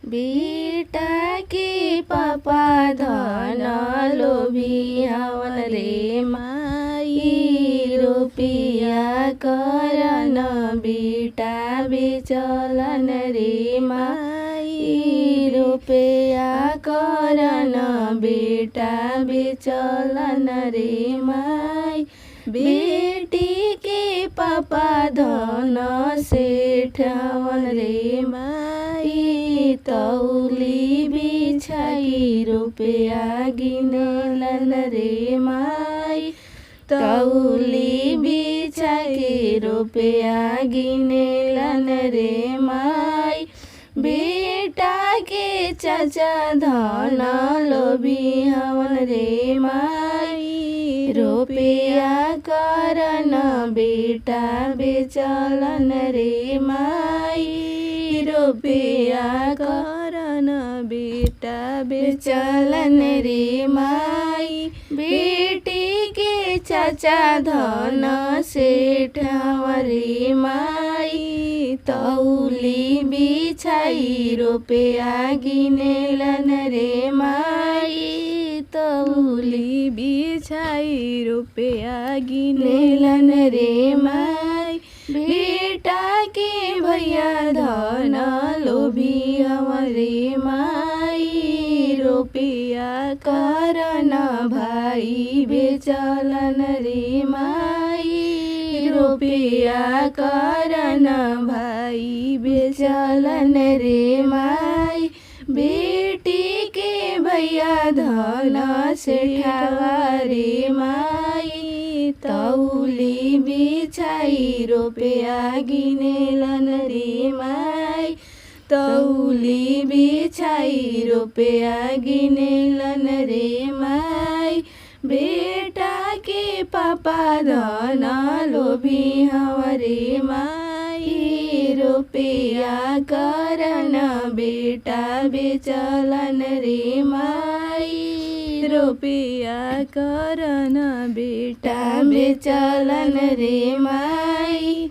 बेटा के पापा धन लोभियावन रे माई रुपिया करन बेटा बेचलन रे माई रुपिया करन बेटा बेचलन रे माई बेटी के पापा धन सेठवन रे माई तौली बिछाई रुपया गिनेलन रे माई तौली बिछाई रुपया गिनेलन रे माई बेटा के चाचा धन लोभियावन रे माई रुपया करन बेटा बेचलन रे माई रुपया करन बेटा बेचलन रे माई बेटी के चाचा धन सेठवन रे माई तौली बिछाई रुपया गिनेलन रे माई तौली बिछाई रुपया गिनेलन रे माई बेटा के भैया धन लोभियावन रे माई रुपया करन भाई बेचलन रे माई रुपया करन भाई बेचलन रे माई बेटी के भैया धन सेठवा रे माई तौली बिछाई रुपया गिनेलन रे माई तौली बिछाई रुपया गिनेलन रे माई बेटा के पापा धन लोभियावन रे माई रुपया करन बेटा बेचलन रे माई रुपया करन बेटा बेचलन रे माई।